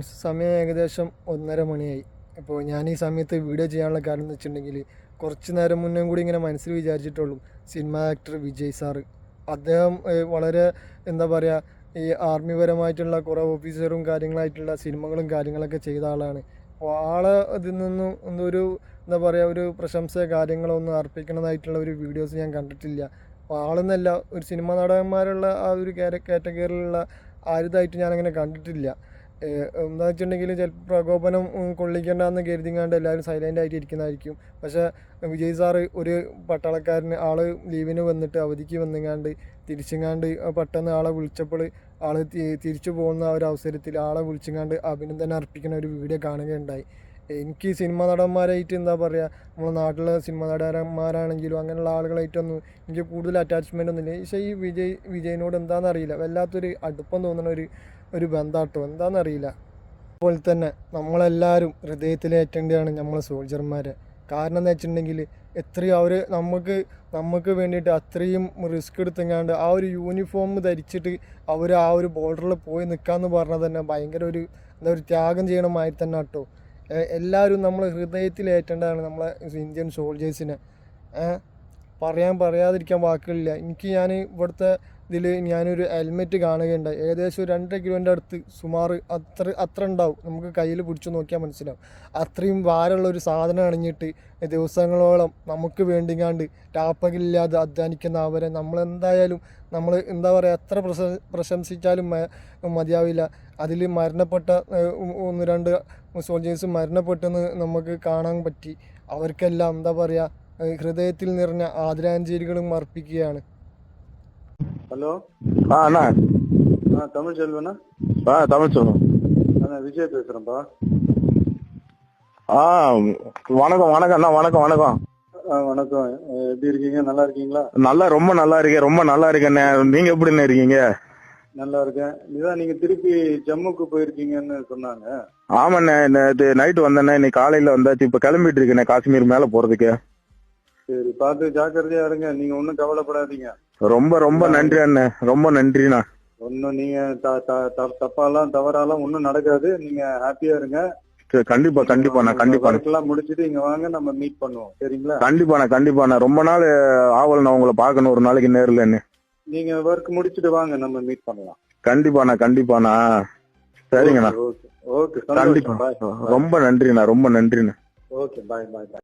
സമയം ഏകദേശം 1:30 മണിയായി. ഇപ്പോൾ ഞാൻ ഈ സമയത്ത് വീഡിയോ ചെയ്യാനുള്ള കാരണം എന്ന് വെച്ചിട്ടുണ്ടെങ്കിൽ കുറച്ച് നേരം മുന്നേ കൂടി ഇങ്ങനെ മനസ്സിൽ വിചാരിച്ചിട്ടുള്ളൂ. സിനിമ ആക്ടർ വിജയ് സാറ് അദ്ദേഹം വളരെ എന്താ പറയുക, ഈ ആർമി പരമായിട്ടുള്ള കുറേ ഓഫീസറും കാര്യങ്ങളായിട്ടുള്ള സിനിമകളും കാര്യങ്ങളൊക്കെ ചെയ്ത ആളാണ്. അപ്പോൾ ആളെ ഇതിൽ നിന്നും എന്തൊരു എന്താ പറയുക, ഒരു പ്രശംസയോ കാര്യങ്ങളോ ഒന്നും അർപ്പിക്കുന്നതായിട്ടുള്ള ഒരു വീഡിയോസ് ഞാൻ കണ്ടിട്ടില്ല. അപ്പോൾ ആളെന്നല്ല, ഒരു സിനിമ നടന്മാരുള്ള ആ ഒരു കാറ്റഗറിയിലുള്ള ആരുതായിട്ട് ഞാനങ്ങനെ കണ്ടിട്ടില്ല. എന്താ വെച്ചിട്ടുണ്ടെങ്കിൽ ചിലപ്പോൾ പ്രകോപനം കൊള്ളിക്കേണ്ടെന്ന് കരുതിങ്ങാണ്ട് എല്ലാവരും സൈലൻ്റ് ആയിട്ട് ഇരിക്കുന്നതായിരിക്കും. പക്ഷേ വിജയ് സാറ് ഒരു പട്ടാളക്കാരന് ആൾ ലീവിന് വന്നിട്ട് അവധിക്ക് വന്നിങ്ങാണ്ട് തിരിച്ചിങ്ങാണ്ട് പെട്ടെന്ന് ആളെ വിളിച്ചപ്പോൾ ആൾ തിരിച്ചു പോകുന്ന ആ ഒരു അവസരത്തിൽ ആളെ വിളിച്ചിങ്ങാണ്ട് അഭിനന്ദനം അർപ്പിക്കുന്ന ഒരു വീഡിയോ കാണുകയുണ്ടായി. എനിക്ക് സിനിമ നടന്മാരായിട്ട് എന്താ പറയുക, നമ്മുടെ നാട്ടിലെ സിനിമ നടന്മാരാണെങ്കിലും അങ്ങനെയുള്ള ആളുകളായിട്ടൊന്നും എനിക്ക് കൂടുതൽ അറ്റാച്ച്മെൻ്റ് ഒന്നുമില്ല. പക്ഷേ ഈ വിജയിനോട് എന്താണെന്നറിയില്ല, വല്ലാത്തൊരു അടുപ്പം തോന്നുന്ന ഒരു ബന്ധാട്ടോ, എന്താണെന്നറിയില്ല. അതുപോലെ തന്നെ നമ്മളെല്ലാവരും ഹൃദയത്തിലേറ്റേണ്ടതാണ് നമ്മളെ സോൾജർമാരെ. കാരണം എന്ന് വെച്ചിട്ടുണ്ടെങ്കിൽ എത്രയും അവർ നമുക്ക് വേണ്ടിയിട്ട് അത്രയും റിസ്ക് എടുത്തെങ്ങാണ്ട് ആ ഒരു യൂണിഫോം ധരിച്ചിട്ട് അവർ ആ ഒരു ബോർഡറിൽ പോയി നിൽക്കാമെന്ന് പറഞ്ഞാൽ തന്നെ ഭയങ്കര എന്താ ഒരു ത്യാഗം ചെയ്യണമായി തന്നെ കേട്ടോ. എല്ലാവരും നമ്മൾ ഹൃദയത്തിലേറ്റേണ്ടതാണ് നമ്മളെ ഇന്ത്യൻ സോൾജേഴ്സിനെ. പറയാതിരിക്കാൻ വാക്കുകളില്ല. ഞാൻ ഇവിടുത്തെ ഇതിൽ ഞാനൊരു ഹെൽമെറ്റ് കാണുകയുണ്ടായി. ഏകദേശം ഒരു 2.5 കിലോൻ്റെ അടുത്ത് സുമാർ അത്ര ഉണ്ടാവും. നമുക്ക് കയ്യിൽ പിടിച്ചു നോക്കിയാൽ മനസ്സിലാവും. അത്രയും ഭാരമുള്ള ഒരു സാധനം അണിഞ്ഞിട്ട് ദിവസങ്ങളോളം നമുക്ക് വേണ്ടിങ്ങാണ്ട് രാപ്പകലില്ലാതെ അധ്വാനിക്കുന്ന അവരെ നമ്മളെന്തായാലും എന്താ പറയുക, എത്ര പ്രശംസിച്ചാലും മതിയാവില്ല. അതിൽ മരണപ്പെട്ട 1-2 സോൾജേഴ്സ് മരണപ്പെട്ടെന്ന് നമുക്ക് കാണാൻ പറ്റി. അവർക്കെല്ലാം എന്താ പറയുക, ഹൃദയത്തിൽ നിറഞ്ഞ ആദരാഞ്ജലികളും അർപ്പിക്കുകയാണ്. ஹலோ அண்ணா. தமிழ் செல்வனா? தமிழ் செல்வம். அண்ணா விஜய் பேசுறேன்ப்பா. வணக்கம் வணக்கம் அண்ணா. வணக்கம். வணக்கம். எப்படி இருக்கீங்க? நல்லா இருக்கீங்களா? ரொம்ப நல்லா இருக்கேன். ரொம்ப நல்லா இருக்கேண்ணே. நீங்க எப்படிண்ணே இருக்கீங்க? நல்லா இருக்கேன். இதான் நீங்க திருப்பி ஜம்முக்கு போயிருக்கீங்கன்னு சொன்னாங்க. ஆமாண்ணே, நேற்று நைட்டு வந்தேண்ணே, இன்னைக்கு காலையில வந்தாச்சு. இப்ப கிளம்பிட்டு இருக்கேண்ணே காஷ்மீர் மேல போறதுக்கு. சரி, பார்த்து ஜாக்கிரதையா இருங்க. நீங்க ஒன்னும் கவலைப்படாதீங்க. ரொம்ப நன்றி அண்ணே, ரொம்ப நன்றிண்ணா. ஒன்னும் நீங்க தப்பாலாம் தவறாலாம் ஒன்னும் நடக்காது. நீங்க ஹாப்பியா இருங்க. கண்டிப்பாண்ணா. எல்லாம் முடிச்சிட்டு இங்க வாங்க, நம்ம மீட் பண்ணுவோம். சரிங்களா? கண்டிப்பாண்ணா. ரொம்ப நாள் ஆவல் நான் உங்களை பார்க்கணும் ஒரு நாளைக்கு நேர்ல. நீங்க ஒர்க் முடிச்சிட்டு வாங்க, நம்ம மீட் பண்ணலாம். கண்டிப்பாண்ணா. சரிங்கண்ணா. ஓகே. கண்டிப்பா. ரொம்ப நன்றிண்ணா. ஓகே, பாய்.